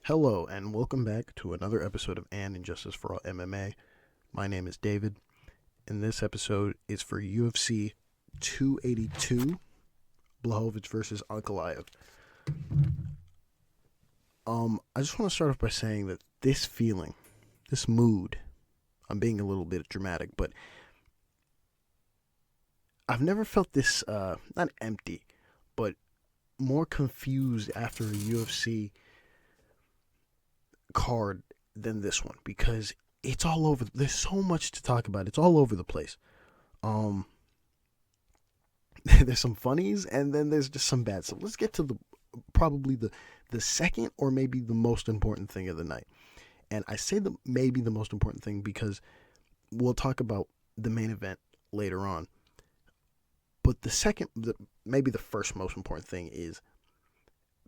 Hello, and welcome back to another episode of Injustice For All MMA. My name is David, and this episode is for UFC 282, Blachowicz V Ankalaev. I just want to start off by saying that this feeling, this mood, I'm being a little bit dramatic, but I've never felt this, not empty, but more confused after a UFC card than this one, because it's all over. There's so much to talk about. It's all over the place. There's some funnies, and then there's just some bad. So let's get to probably the second or maybe the most important thing of the night. And I say maybe the most important thing because we'll talk about the main event later on. But maybe the first most important thing is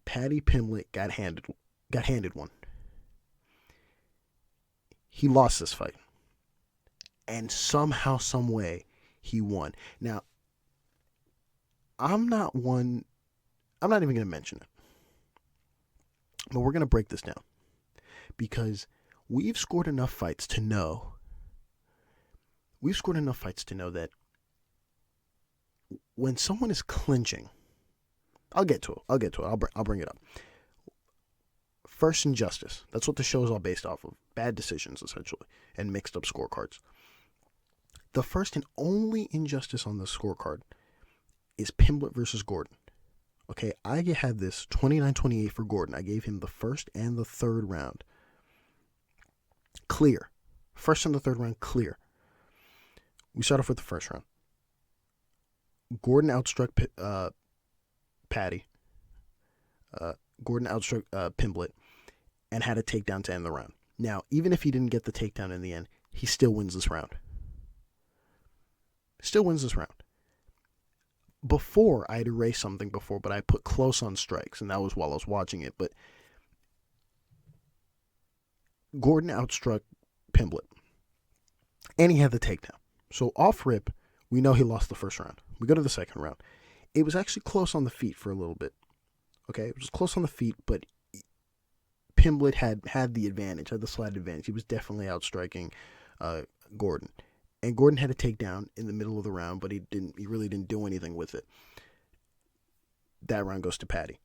Paddy Pimblett got handed one. He lost this fight. And somehow, some way, he won. Now, I'm not even going to mention it. But we're going to break this down. Because we've scored enough fights to know that when someone is clinching, I'll get to it. I'll bring it up. First Injustice. That's what the show is all based off of. Bad decisions, essentially, and mixed up scorecards. The first and only injustice on the scorecard is Pimblett versus Gordan. Okay, I had this 29-28 for Gordan. I gave him the first and the third round. Clear. First and the third round, clear. We start off with the first round. Gordan outstruck Paddy. Gordan outstruck Pimblett and had a takedown to end the round. Now, even if he didn't get the takedown in the end, he still wins this round. Before, I had erased something before, but I put close on strikes, and that was while I was watching it. But Gordan outstruck Pimblett, and he had the takedown. So off rip, we know he lost the first round. We go to the second round. It was actually close on the feet for a little bit. Okay, it was close on the feet, but Pimblett had the advantage, had the slight advantage. He was definitely outstriking Gordan. And Gordan had a takedown in the middle of the round, but he really didn't do anything with it. That round goes to Paddy.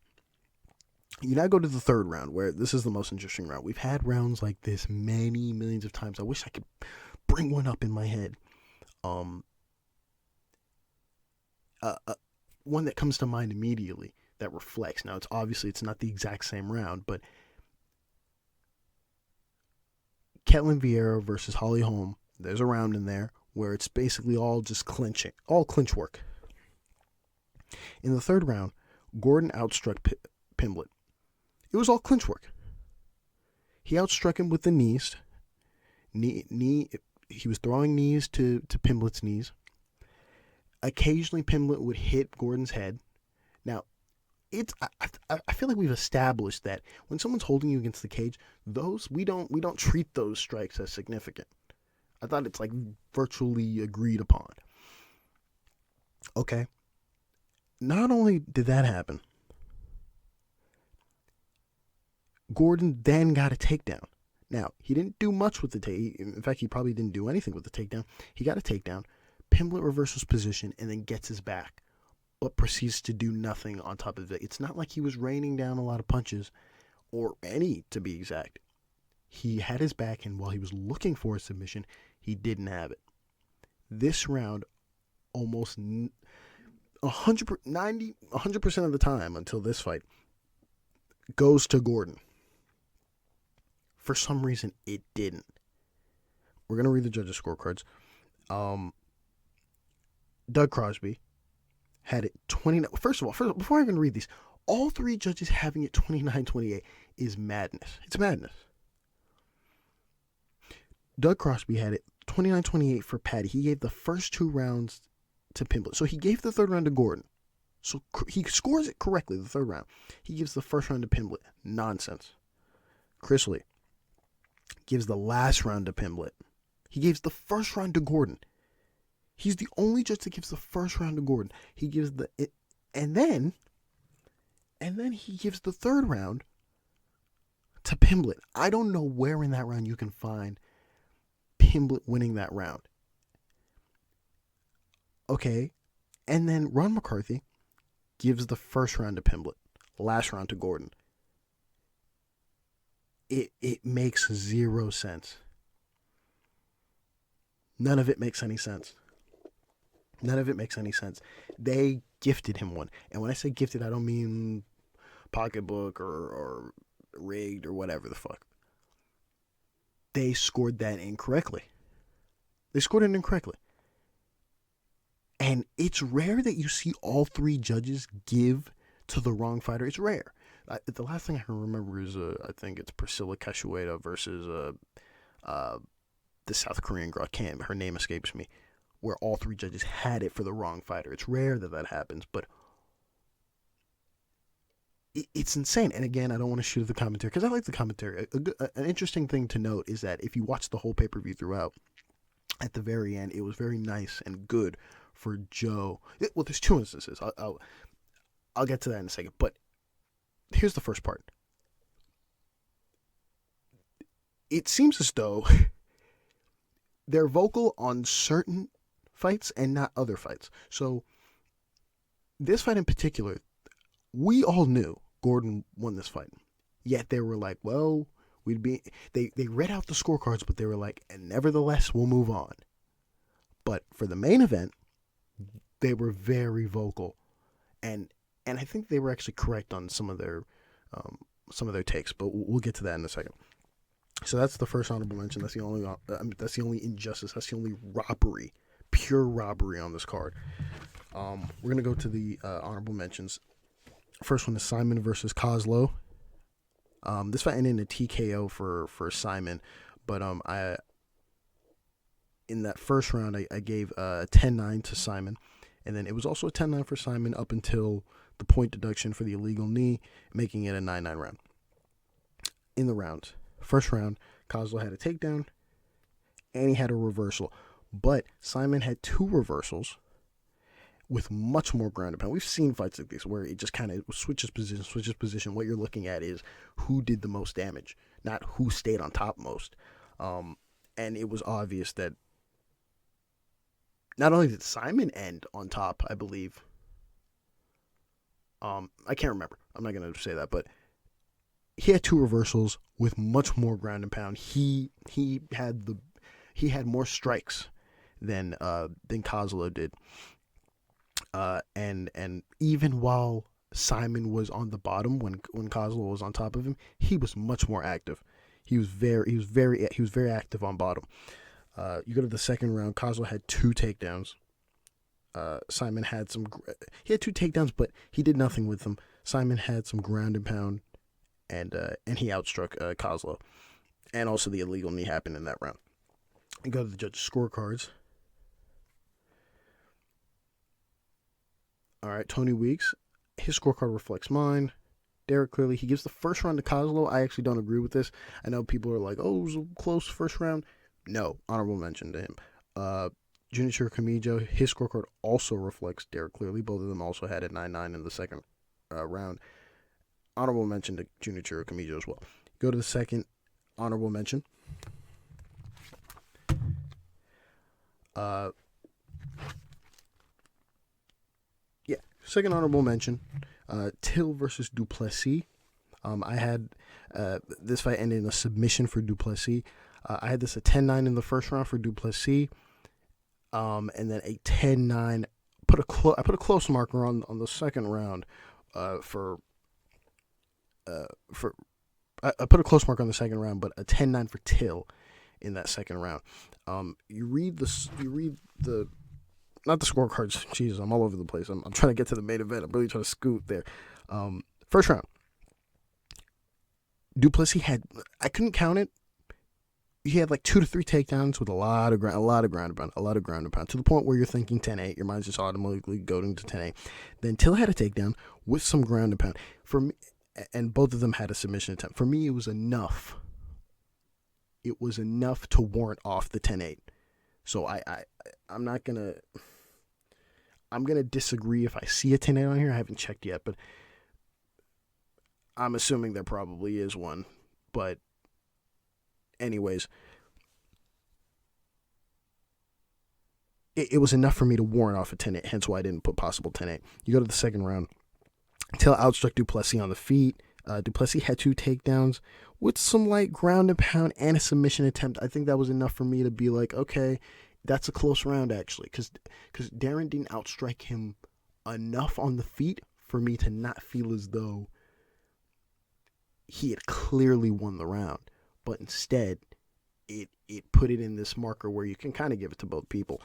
You now go to the third round, where this is the most interesting round. We've had rounds like this many millions of times. I wish I could bring one up in my head. One that comes to mind immediately that reflects. Now, it's not the exact same round, but Ketlen Vieira versus Holly Holm. There's a round in there where it's basically all just clinching, all clinch work. In the third round, Gordan outstruck Pimblett. It was all clinch work. He outstruck him with the knees. He was throwing knees to Pimblett's knees. Occasionally, Pimblett would hit Gordan's head. Now, I feel like we've established that when someone's holding you against the cage, we don't treat those strikes as significant. I thought it's like virtually agreed upon. Okay. Not only did that happen, Gordan then got a takedown. Now, he didn't do much with the takedown. In fact, he probably didn't do anything with the takedown. He got a takedown. Pimblett reverses position and then gets his back, but proceeds to do nothing on top of it. It's not like he was raining down a lot of punches, or any, to be exact. He had his back, and while he was looking for a submission, he didn't have it. This round, almost 100% of the time until this fight, goes to Gordan. For some reason, it didn't. We're going to read the judges' scorecards. Doug Crosby had it 29. First of all, before I even read these, all three judges having it 29-28 is madness. It's madness. Doug Crosby had it 29-28 for Paddy. He gave the first two rounds to Pimblett. So he gave the third round to Gordan. So he scores it correctly, the third round. He gives the first round to Pimblett. Nonsense. Chris Lee gives the last round to Pimblett. He gives the first round to Gordan. He's the only judge that gives the first round to Gordan. He gives and then he gives the third round to Pimblett. I don't know where in that round you can find Pimblett winning that round. Okay, and then Ron McCarthy gives the first round to Pimblett, last round to Gordan. It makes zero sense. None of it makes any sense. None of it makes any sense. They gifted him one. And when I say gifted, I don't mean pocketbook or rigged or whatever the fuck. They scored that incorrectly. They scored it incorrectly. And it's rare that you see all three judges give to the wrong fighter. It's rare. The last thing I can remember is, I think it's Priscilla Cachoeira versus the South Korean girl. Her name escapes me. Where all three judges had it for the wrong fighter. It's rare that happens, but it's insane. And again, I don't want to shoot at the commentary because I like the commentary. An interesting thing to note is that if you watch the whole pay-per-view throughout, at the very end, it was very nice and good for Joe. Well, there's two instances. I'll get to that in a second. But here's the first part. It seems as though they're vocal on certain fights and not other fights. So this fight in particular, we all knew Gordan won this fight. Yet they were like, well, they read out the scorecards, but they were like, and nevertheless, we'll move on. But for the main event, they were very vocal. And I think they were actually correct on some of their takes, but we'll get to that in a second. So that's the first honorable mention. That's the only injustice. That's the only robbery, pure robbery on this card. We're gonna go to the honorable mentions. First one is Saaiman versus Koslow. This fight ended in a TKO for Saaiman, but in that first round I gave 10-9 to Saaiman, and then it was also a 10-9 for Saaiman up until the point deduction for the illegal knee, making it a 9-9 round. In the rounds. First round, Koslow had a takedown, and he had a reversal. But Saaiman had two reversals with much more ground and pound. We've seen fights like this where it just kind of switches position. What you're looking at is who did the most damage, not who stayed on top most. And it was obvious that not only did Saaiman end on top, I believe. I can't remember. I'm not going to say that, but he had two reversals with much more ground and pound. He had more strikes than Koslow did. And even while Saaiman was on the bottom when Koslow was on top of him, he was much more active. He was very active on bottom. You go to the second round, Koslow had two takedowns. Saaiman had he had two takedowns, but he did nothing with them. Saaiman had some ground and pound, and he outstruck Koslow. And also the illegal knee happened in that round. You go to the judges' scorecards. All right, Tony Weeks, his scorecard reflects mine. Derek Clearly, he gives the first round to Koslow. I actually don't agree with this. I know people are like, oh, it was a close first round. No, honorable mention to him. Junichiro Kamijo, his scorecard also reflects Derek Clearly. Both of them also had a 9-9 in the second round. Honorable mention to Junichiro Kamijo as well. Go to the second honorable mention. Second honorable mention, Till versus Du Plessis. I had this fight ended in a submission for Du Plessis. I had this a 10-9 in the first round for Du Plessis, and then a 10-9. I put a close marker on the second round I put a close mark on the second round, but a 10-9 for Till in that second round. You read the not the scorecards. Jesus, I'm all over the place. I'm trying to get to the main event. I'm really trying to scoot there. First round, Du Plessis had, I couldn't count it. He had like 2 to 3 takedowns with a lot of ground and pound, to the point where you're thinking 10-8. Your mind's just automatically going to 10-8. Then Till had a takedown with some ground and pound. For me, and both of them had a submission attempt. For me, it was enough. It was enough to warrant off the 10-8. So I'm not gonna. I'm gonna disagree if I see a 10-8 on here. I haven't checked yet, but I'm assuming there probably is one. But anyways, it was enough for me to warrant off a 10-8, hence why I didn't put possible 10-8. You go to the second round. Till outstruck Du Plessis on the feet. Du Plessis had 2 takedowns with some light ground and pound and a submission attempt. I think that was enough for me to be like, okay, that's a close round, actually. Because Darren didn't outstrike him enough on the feet for me to not feel as though he had clearly won the round. But instead, it put it in this marker where you can kind of give it to both people.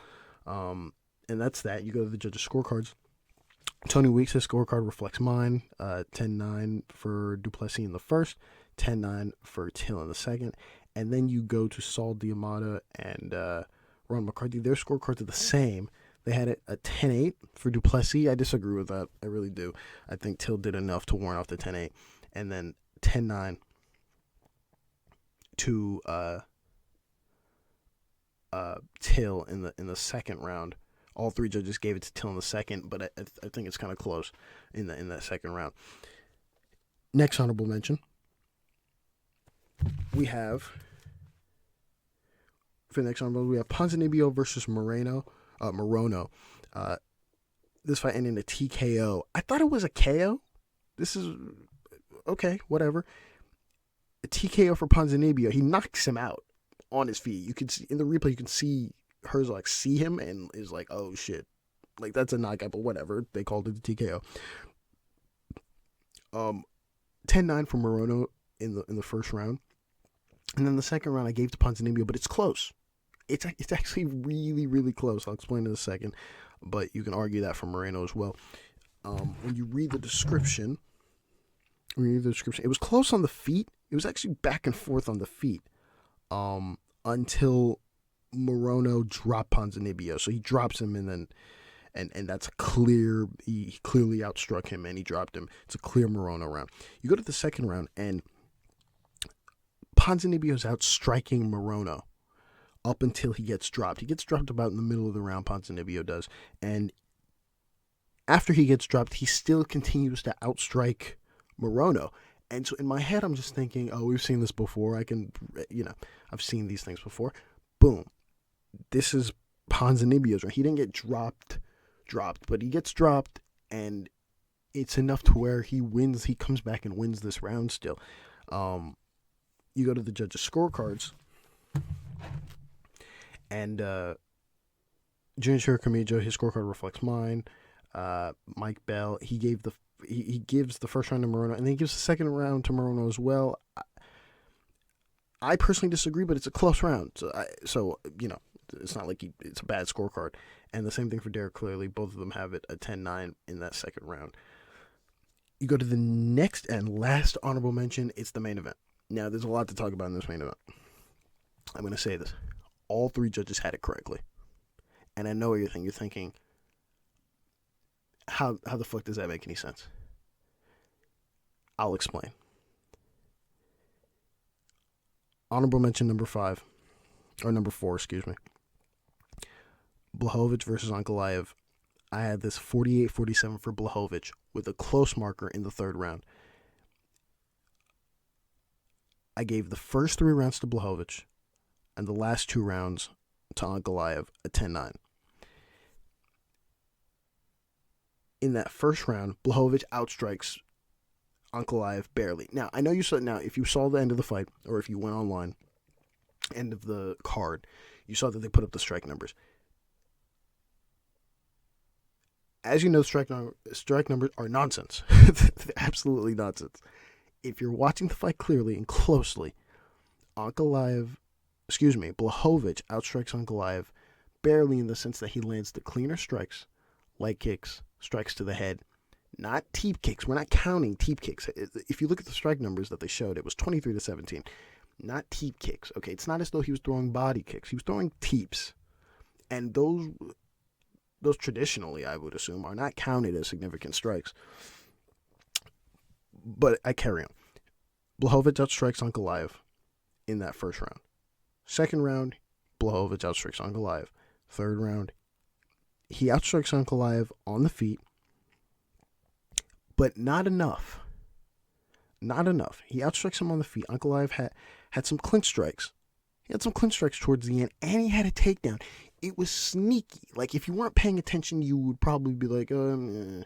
And that's that. You go to the judges' scorecards. Tony Weeks' scorecard reflects mine. 10-9 for Du Plessis in the first, 10-9 for Till in the second. And then you go to Saul Diamata and Ron McCarthy. Their scorecards are the same. They had it a 10-8 for Du Plessis. I disagree with that. I really do. I think Till did enough to warrant off the 10-8. And then 10-9 to Till in the second round. All 3 judges gave it to Till in the second, but I think it's kind of close in that second round. Next honorable mention, we have Ponzinibbio versus Morono. This fight ended in a TKO. I thought it was a KO. This is okay, whatever. A TKO for Ponzinibbio. He knocks him out on his feet. You can see in the replay. You can see Herzog see him and is like, oh shit, like that's a knockout, but whatever. They called it the TKO. 10-9 for Morono in the first round, and then the second round I gave to Ponzinibbio, but it's close. It's actually really, really close. I'll explain in a second, but you can argue that for Morono as well. When you read the description, it was close on the feet. It was actually back and forth on the feet until Morono dropped Ponzinibbio. So he drops him and then and that's clear. He clearly outstruck him and he dropped him. It's a clear Morono round. You go to the second round and Ponzinibbio's outstriking Morono up until he gets dropped. He gets dropped about in the middle of the round, Ponzinibbio does. And after he gets dropped, he still continues to outstrike Morono. And so in my head, I'm just thinking, oh, we've seen this before. I've seen these things before. Boom. This is Ponzinibbio's round. He didn't get dropped, but he gets dropped, and it's enough to where he wins. He comes back and wins this round still. You go to the judges' scorecards, and Junichiro Kamijo, his scorecard reflects mine. Mike Bell, he gives the first round to Morono, and then he gives the second round to Morono as well. I personally disagree, but it's a close round. So it's not like it's a bad scorecard. And the same thing for Derek Clearly. Both of them have it a 10-9 in that second round. You go to the next and last honorable mention. It's the main event. Now, there's a lot to talk about in this main event. I'm going to say this. All 3 judges had it correctly. And I know what you're thinking. You're thinking, how the fuck does that make any sense? I'll explain. Honorable mention number 4, excuse me. Blachowicz versus Ankalaev. I had this 48-47 for Blachowicz with a close marker in the third round. I gave the first 3 rounds to Blachowicz and the last 2 rounds to Ankalaev a 10-9. In that first round, Blachowicz outstrikes Ankalaev barely. Now, I know you saw. Now, if you saw the end of the fight, or if you went online, end of the card, you saw that they put up the strike numbers. As you know, strike numbers are nonsense. They're absolutely nonsense. If you're watching the fight clearly and closely, Blachowicz outstrikes Ankalaev barely in the sense that he lands the cleaner strikes, leg kicks, strikes to the head, not teep kicks. We're not counting teep kicks. If you look at the strike numbers that they showed, it was 23-17. Not teep kicks. Okay, it's not as though he was throwing body kicks. He was throwing teeps. And those traditionally, I would assume, are not counted as significant strikes. But I carry on. Blachowicz outstrikes Ankalaev in that first round. Second round, Blachowicz outstrikes Ankalaev. Third round, he outstrikes Ankalaev on the feet, but not enough Not enough. He outstrikes him on the feet. Ankalaev had some clinch strikes. He had some clinch strikes towards the end, and he had a takedown. It was sneaky. Like, if you weren't paying attention, you would probably be like, Blachowicz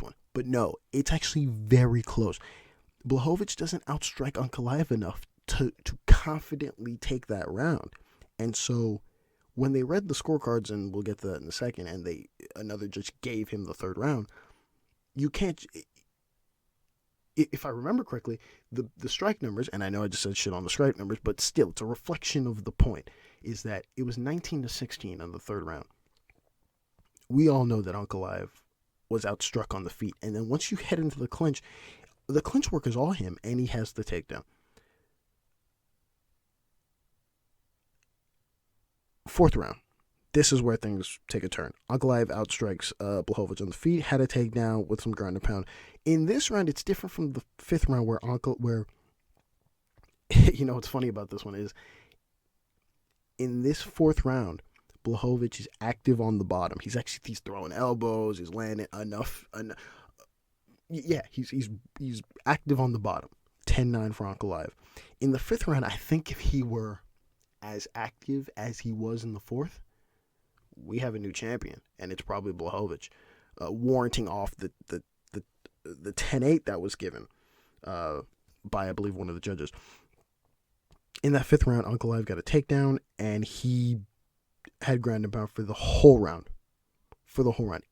won. But no, it's actually very close. Blachowicz doesn't outstrike Ankalaev enough to confidently take that round. And so when they read the scorecards, and we'll get to that in a second, and another judge gave him the third round, you can't... If I remember correctly, the strike numbers, and I know I just said shit on the strike numbers, but still, it's a reflection of the point, is that it was 19-16 on the third round. We all know that Ankalaev was outstruck on the feet, and then once you head into the clinch work is all him, and he has the takedown. Fourth round. This is where things take a turn. Ankalaev outstrikes Blachowicz on the feet, had a takedown with some ground and pound. In this round, it's different from the fifth round where you know what's funny about this one is, in this fourth round, Blachowicz is active on the bottom. He's throwing elbows, he's landing enough. Yeah, he's active on the bottom. 10-9 for Ankalaev. In the fifth round, I think if he were as active as he was in the fourth, we have a new champion, and it's probably Blachowicz, warranting off the 10-8 that was given by, I believe, one of the judges. In that fifth round, Ankalaev got a takedown, and he had ground and pound for the whole round.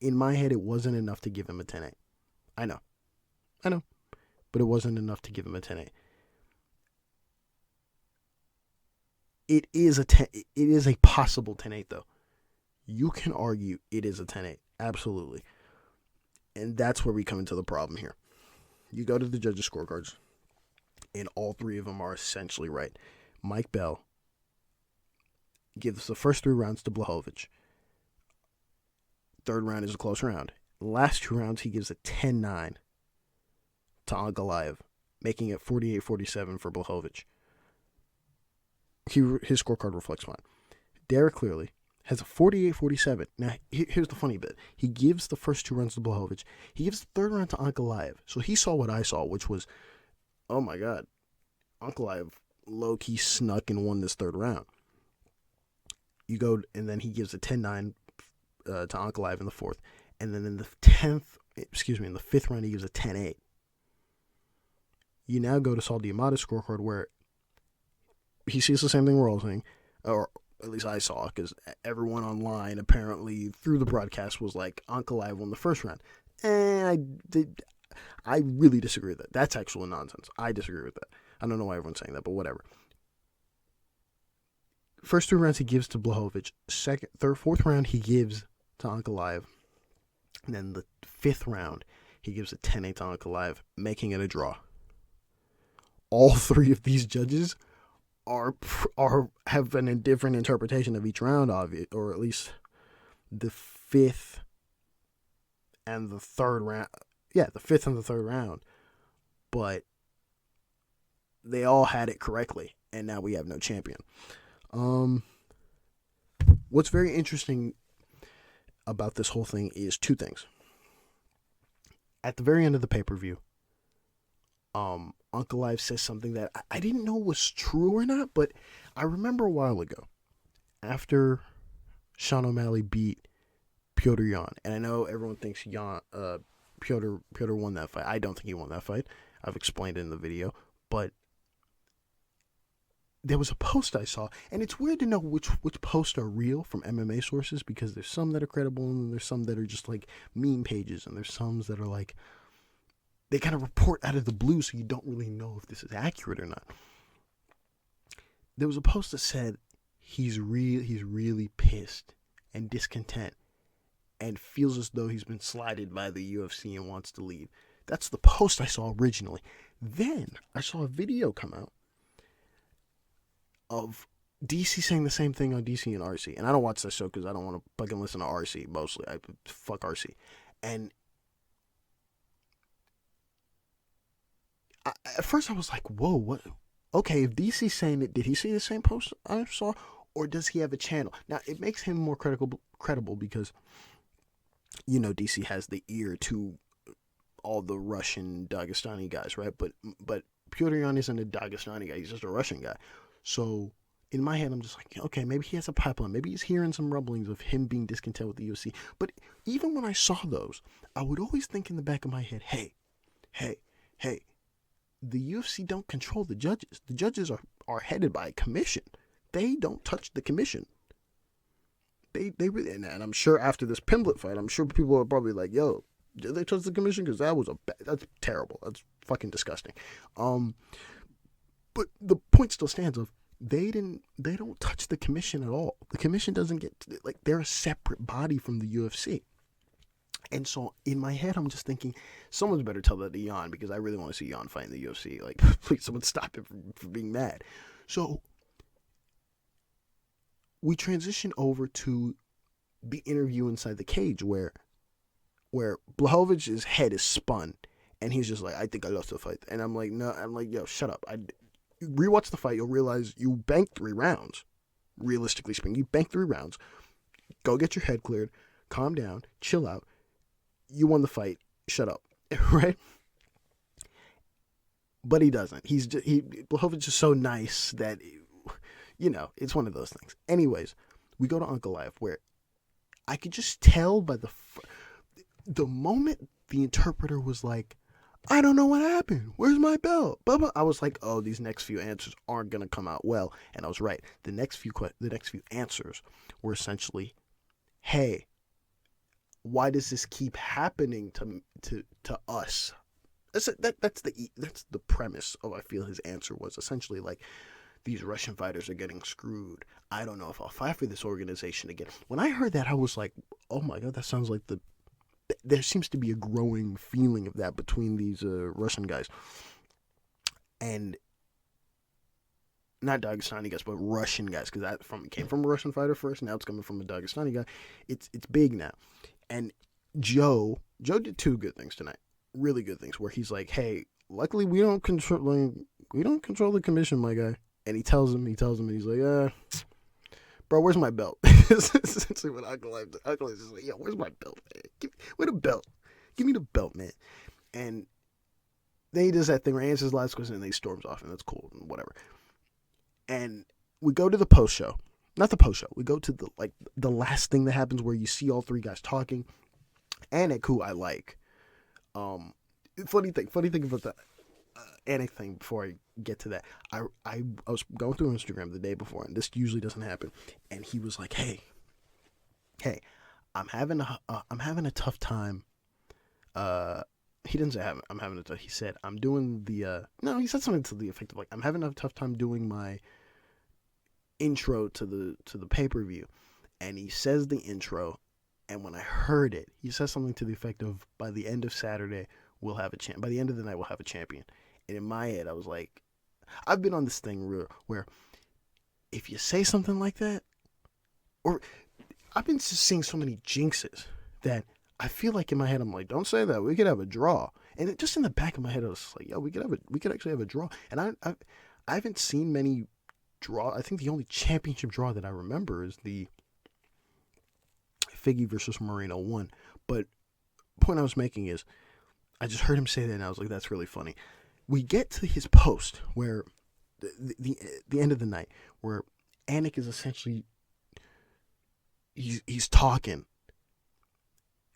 In my head, it wasn't enough to give him a 10-8. I know. But it wasn't enough to give him a 10-8. It is a possible 10-8, though. You can argue it is a 10-8. Absolutely. And that's where we come into the problem here. You go to the judges' scorecards, and all three of them are essentially right. Mike Bell gives the first three rounds to Blachowicz. Third round is a close round. Last two rounds, he gives a 10-9 to Ankalaev, making it 48-47 for Blachowicz. His scorecard reflects mine. Derek clearly has a 48-47. Now, here's the funny bit. He gives the first two rounds to Blachowicz. He gives the third round to Ankalaev. So he saw what I saw, which was, oh my God, Ankalaev low-key snuck and won this third round. You go, and then he gives a 10-9 to Ankalaev in the fourth. And then in the fifth round, he gives a 10-8. You now go to Saul Diamata's scorecard, where he sees the same thing we're all seeing, or at least I saw, because everyone online apparently through the broadcast was like, Ankalaev won the first round. And I really disagree with that. That's actual nonsense. I disagree with that. I don't know why everyone's saying that, but whatever. First three rounds he gives to Blachowicz. Fourth round he gives to Ankalaev. And then the fifth round he gives a 10-8 to Ankalaev, making it a draw. All three of these judges have a different interpretation of each round, or at least the fifth and the third round. Yeah, the fifth and the third round. But they all had it correctly, and now we have no champion. What's very interesting about this whole thing is two things. At the very end of the pay-per-view, Ankalaev says something that I didn't know was true or not, but I remember a while ago, after Sean O'Malley beat Petr Yan, and I know everyone thinks Petr won that fight. I don't think he won that fight. I've explained it in the video, but there was a post I saw, and it's weird to know which posts are real from MMA sources, because there's some that are credible, and there's some that are just like meme pages, and there's some that are like, they kind of report out of the blue, so you don't really know if this is accurate or not. There was a post that said he's really pissed and discontent and feels as though he's been slighted by the UFC and wants to leave. That's the post I saw originally. Then I saw a video come out of DC saying the same thing on DC and RC. And I don't watch that show because I don't want to fucking listen to RC mostly. Fuck RC. And at first I was like, whoa, what? Okay, if DC's saying it, did he see the same post I saw? Or does he have a channel? Now, it makes him more credible because, you know, DC has the ear to all the Russian Dagestani guys, right? But Pyotr Yan isn't a Dagestani guy; he's just a Russian guy. So in my head, I'm just like, okay, maybe he has a pipeline. Maybe he's hearing some rumblings of him being discontent with the UFC. But even when I saw those, I would always think in the back of my head, hey, the UFC don't control the judges. The judges are headed by a commission. They don't touch the commission. They really, and I'm sure after this Pimblett fight, I'm sure people are probably like, yo, did they touch the commission? Because that's terrible. That's fucking disgusting. But the point still stands of they don't touch the commission at all. The commission doesn't get, like, they're a separate body from the UFC. And so in my head, I'm just thinking, someone's better tell that to Yan, because I really want to see Yan fight in the UFC. Like, please, someone stop him from being mad. So we transition over to the interview inside the cage where Blachowicz's head is spun, and he's just like, I think I lost the fight. And I'm like, no, yo, shut up. Rewatch the fight, you'll realize you banked 3 rounds. Realistically speaking, you banked 3 rounds. Go get your head cleared, calm down, chill out. You won the fight. Shut up, right? But he doesn't. Blachowicz is so nice that, it's one of those things. Anyways, we go to Ankalaev, where I could just tell by the moment the interpreter was like, I don't know what happened. Where's my belt? Blah, blah. I was like, oh, these next few answers aren't gonna come out well, and I was right. The next few answers were essentially, hey, why does this keep happening to us? That's the premise of, I feel, his answer was essentially like, these Russian fighters are getting screwed. I don't know if I'll fight for this organization again. When I heard that, I was like, oh my God, that sounds like there seems to be a growing feeling of that between these Russian guys. And not Dagestani guys, but Russian guys, because that came from a Russian fighter first, now it's coming from a Dagestani guy. It's big now. And Joe did 2 good things tonight. Really good things, where he's like, hey, luckily we don't control the commission, my guy. And he tells him, and he's like, bro, where's my belt? Essentially what Ankalaev is just like, yo, where's my belt, man? Where's the belt? Give me the belt, man. And then he does that thing where he answers the last question and then he storms off, and that's cool, and whatever. And we go to the post show. Not the post show. We go to the last thing that happens, where you see all 3 guys talking. Anik, who I like. Funny thing about that Anik thing, before I get to that, I was going through Instagram the day before, and this usually doesn't happen, and he was like, hey, I'm having a tough time. He didn't say I'm having a tough. He said I'm doing the no. He said something to the effect of like, I'm having a tough time doing my intro to the pay-per-view. And he says the intro, and when I heard it, he says something to the effect of, by the end of Saturday we'll have a champ. By the end of the night we'll have a champion. And in my head I was like, I've been on this thing where if you say something like that, or I've been just seeing so many jinxes that I feel like in my head I'm like, don't say that, we could have a draw. And just in the back of my head I was like, yo, we could actually have a draw. And I haven't seen many draw. I think the only championship draw that I remember is the Figgy versus Moreno one. But the point I was making is, I just heard him say that and I was like, that's really funny. We get to his post where the end of the night, where Anik is essentially he's talking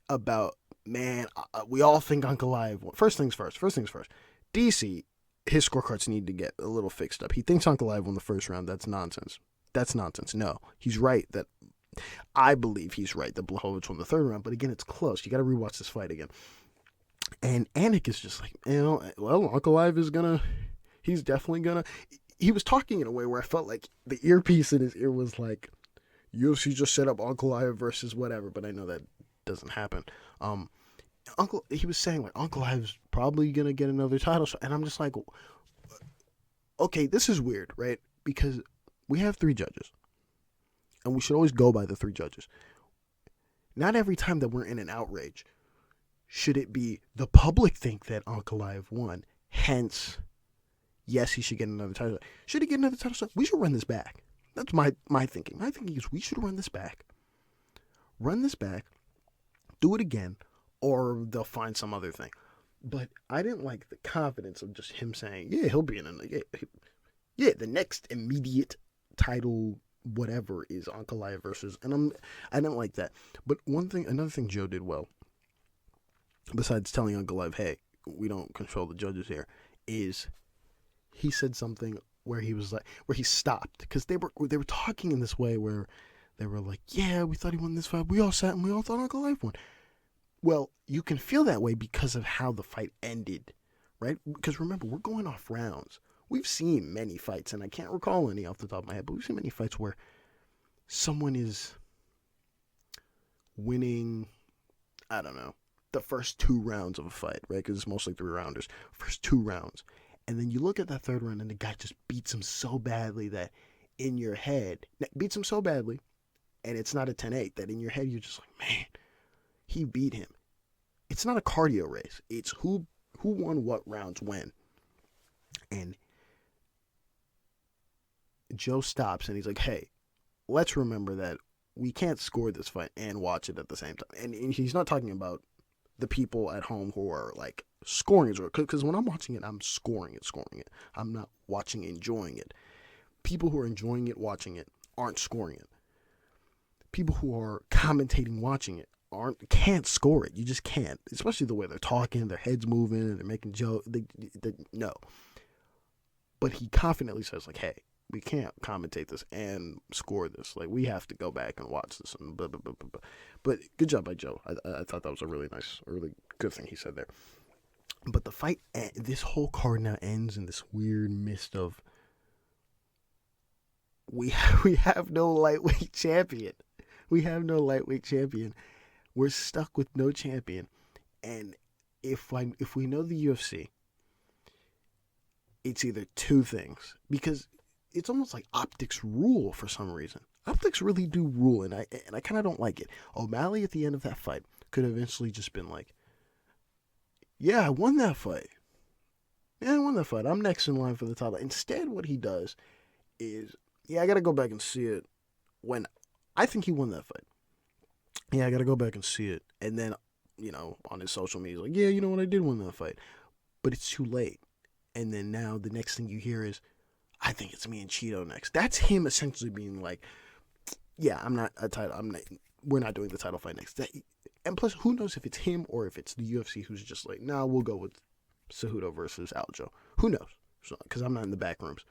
about, man, we all think Ankalaev won. First things first. DC, his scorecards need to get a little fixed up. He thinks Ankalaev won the first round. That's nonsense. No, he's right. I believe he's right that Blachowicz won the third round. But again, it's close. You got to rewatch this fight again. And Anik is just like, well, Ankalaev is he's definitely gonna. He was talking in a way where I felt like the earpiece in his ear was like, UFC just set up Ankalaev versus whatever. But I know that doesn't happen. He was saying like Ankalaev's probably gonna get another title shot, and I'm just like, okay, this is weird, right? Because we have 3 judges, and we should always go by the 3 judges. Not every time that we're in an outrage should it be the public think that Ankalaev won, hence, yes, he should get another title shot. Should he get another title shot? We should run this back. That's my thinking. My thinking is we should run this back, do it again, or they'll find some other thing. But I didn't like the confidence of just him saying, yeah, he'll be in yeah, the next immediate title whatever is Ankalaev versus, and I didn't like that. But another thing Joe did well, besides telling Ankalaev, hey, we don't control the judges here, is he said something where he was like, where he stopped, because they were talking in this way where they were like, yeah, we thought he won this fight, we all sat and we all thought Ankalaev won. Well, you can feel that way because of how the fight ended, right? Because remember, we're going off rounds. We've seen many fights, and I can't recall any off the top of my head, but we've seen many fights where someone is winning, I don't know, the first 2 rounds of a fight, right? Because it's mostly 3-rounders. First 2 rounds. And then you look at that third round, and the guy just beats him so badly that in your head, beats him so badly, and it's not a 10-8, that in your head you're just like, man, he beat him. It's not a cardio race. It's who won what rounds when. And Joe stops and he's like, hey, let's remember that we can't score this fight and watch it at the same time. And he's not talking about the people at home who are like scoring it. Because when I'm watching it, I'm scoring it. I'm not watching, enjoying it. People who are enjoying it, watching it, aren't scoring it. People who are commentating, watching it, can't score it. You just can't. Especially the way they're talking, their heads moving, they're making jokes. No. But he confidently says, like, hey, we can't commentate this and score this. Like, we have to go back and watch this. And blah, blah, blah, blah, blah. But good job by Joe. I thought that was a really good thing he said there. But the fight, this whole card now ends in this weird mist of we have no lightweight champion. We have no lightweight champion. We're stuck with no champion. And if we know the UFC, it's either two things, because it's almost like optics rule for some reason. Optics really do rule, and I kind of don't like it. O'Malley at the end of that fight could have eventually just been like, yeah, I won that fight. Yeah, I won that fight. I'm next in line for the title. Instead, what he does is, yeah, I got to go back and see it when I think he won that fight. Yeah, I got to go back and see it. And then, on his social media, he's like, yeah, you know what, I did win that fight. But it's too late. And then now the next thing you hear is, I think it's me and Cheeto next. That's him essentially being like, yeah, we're not doing the title fight next. And plus, who knows if it's him or if it's the UFC who's just like, nah, we'll go with Cejudo versus Aljo. Who knows? Because I'm not in the back rooms.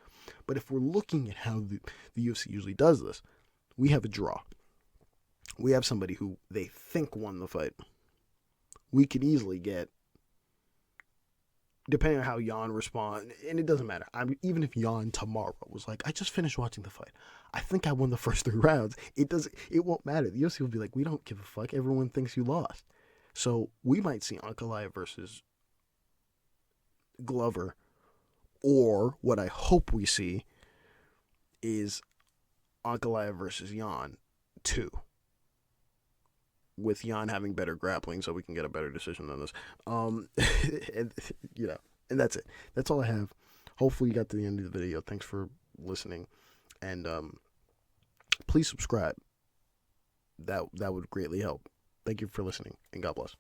But if we're looking at how the UFC usually does this, we have a draw. We have somebody who they think won the fight. We could easily get, depending on how Jan responds, and it doesn't matter. Even if Jan tomorrow was like, I just finished watching the fight, I think I won the first 3 rounds. It won't matter. The UFC will be like, we don't give a fuck. Everyone thinks you lost. So we might see Ankalaev versus Glover, or what I hope we see is Ankalaev versus Jan 2. With Jan having better grappling, so we can get a better decision on this. And that's it. That's all I have. Hopefully you got to the end of the video. Thanks for listening, and please subscribe. That would greatly help. Thank you for listening, and God bless.